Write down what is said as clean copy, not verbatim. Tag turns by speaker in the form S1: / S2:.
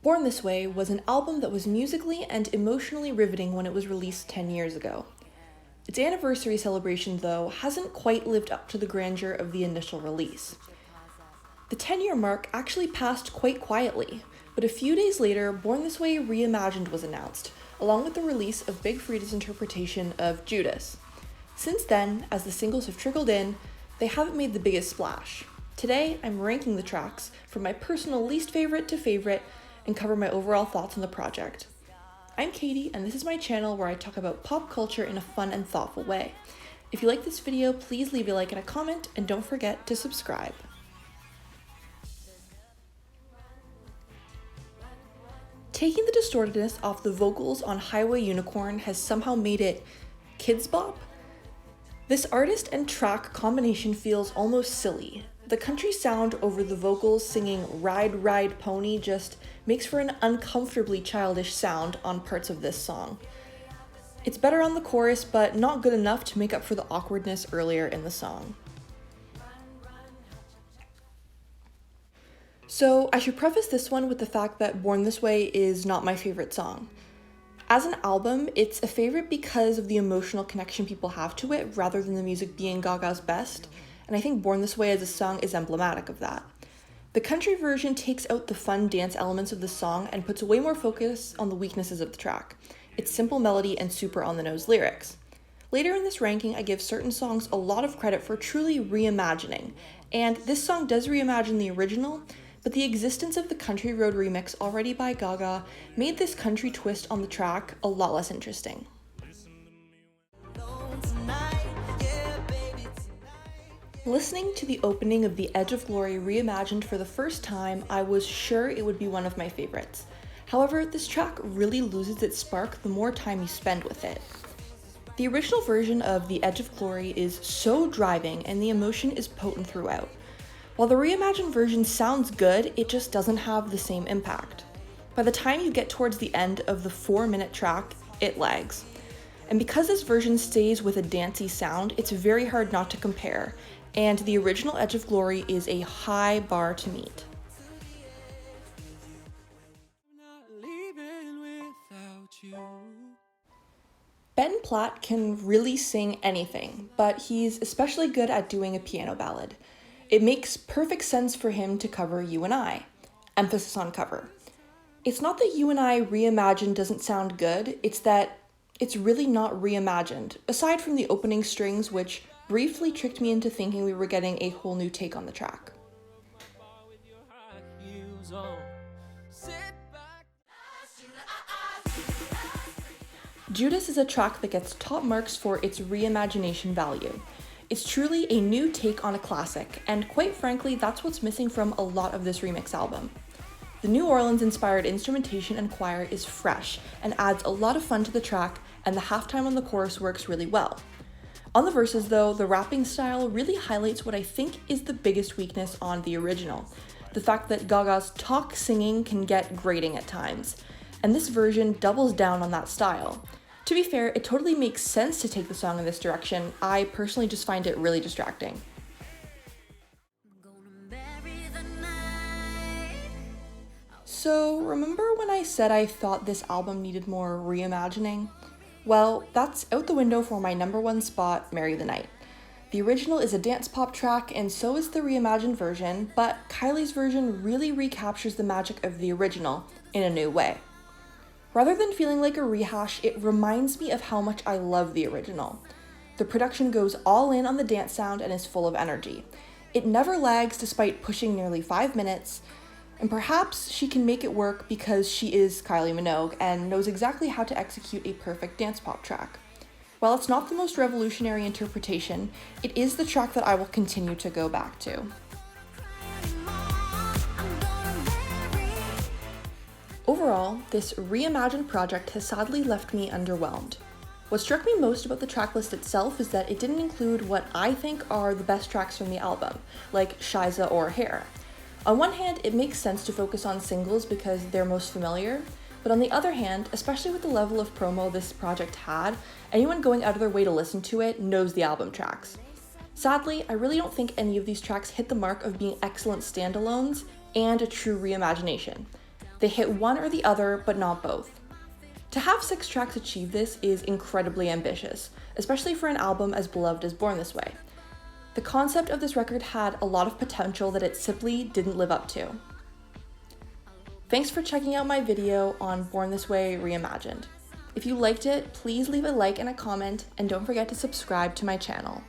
S1: Born This Way was an album that was musically and emotionally riveting when it was released 10 years ago. Its anniversary celebration, though, hasn't quite lived up to the grandeur of the initial release. The 10-year mark actually passed quite quietly, but a few days later, Born This Way Reimagined was announced, along with the release of Big Freeda's interpretation of Judas. Since then, as the singles have trickled in, they haven't made the biggest splash. Today, I'm ranking the tracks from my personal least favorite to favorite and cover my overall thoughts on the project. I'm Katie, and this is my channel where I talk about pop culture in a fun and thoughtful way. If you like this video, please leave a like and a comment, and don't forget to subscribe. Taking the distortedness off the vocals on Highway Unicorn has somehow made it kids bop. This artist and track combination feels almost silly. The country sound over the vocals singing Ride, Ride, Pony just makes for an uncomfortably childish sound on parts of this song. It's better on the chorus, but not good enough to make up for the awkwardness earlier in the song. So I should preface this one with the fact that Born This Way is not my favorite song. As an album, it's a favorite because of the emotional connection people have to it rather than the music being Gaga's best, and I think Born This Way as a song is emblematic of that. The country version takes out the fun dance elements of the song and puts way more focus on the weaknesses of the track, its simple melody and super on-the-nose lyrics. Later in this ranking, I give certain songs a lot of credit for truly reimagining, and this song does reimagine the original, but the existence of the Country Road remix already by Gaga made this country twist on the track a lot less interesting. Listening to the opening of The Edge of Glory reimagined for the first time, I was sure it would be one of my favorites. However, this track really loses its spark the more time you spend with it. The original version of The Edge of Glory is so driving and the emotion is potent throughout. While the reimagined version sounds good, it just doesn't have the same impact. By the time you get towards the end of the 4-minute track, it lags. And because this version stays with a dancey sound, it's very hard not to compare, and the original Edge of Glory is a high bar to meet. Ben Platt can really sing anything, but he's especially good at doing a piano ballad. It makes perfect sense for him to cover You and I. Emphasis on cover. It's not that You and I reimagined doesn't sound good, it's that it's really not reimagined, aside from the opening strings, which briefly tricked me into thinking we were getting a whole new take on the track. Judas is a track that gets top marks for its reimagination value. It's truly a new take on a classic, and quite frankly, that's what's missing from a lot of this remix album. The New Orleans-inspired instrumentation and choir is fresh and adds a lot of fun to the track, and the halftime on the chorus works really well. On the verses, though, the rapping style really highlights what I think is the biggest weakness on the original, the fact that Gaga's talk singing can get grating at times, and this version doubles down on that style. To be fair, it totally makes sense to take the song in this direction. I personally just find it really distracting. So, remember when I said I thought this album needed more reimagining? Well, that's out the window for my number one spot, Marry the Night. The original is a dance pop track, and so is the reimagined version, but Kylie's version really recaptures the magic of the original in a new way. Rather than feeling like a rehash, it reminds me of how much I love the original. The production goes all in on the dance sound and is full of energy. It never lags despite pushing nearly 5 minutes, and perhaps she can make it work because she is Kylie Minogue and knows exactly how to execute a perfect dance pop track. While it's not the most revolutionary interpretation, it is the track that I will continue to go back to. Overall, this reimagined project has sadly left me underwhelmed. What struck me most about the tracklist itself is that it didn't include what I think are the best tracks from the album, like Shiza or Hair. On one hand, it makes sense to focus on singles because they're most familiar, but on the other hand, especially with the level of promo this project had, anyone going out of their way to listen to it knows the album tracks. Sadly, I really don't think any of these tracks hit the mark of being excellent standalones and a true reimagination. They hit one or the other, but not both. To have 6 tracks achieve this is incredibly ambitious, especially for an album as beloved as Born This Way. The concept of this record had a lot of potential that it simply didn't live up to. Thanks for checking out my video on Born This Way Reimagined. If you liked it, please leave a like and a comment, and don't forget to subscribe to my channel.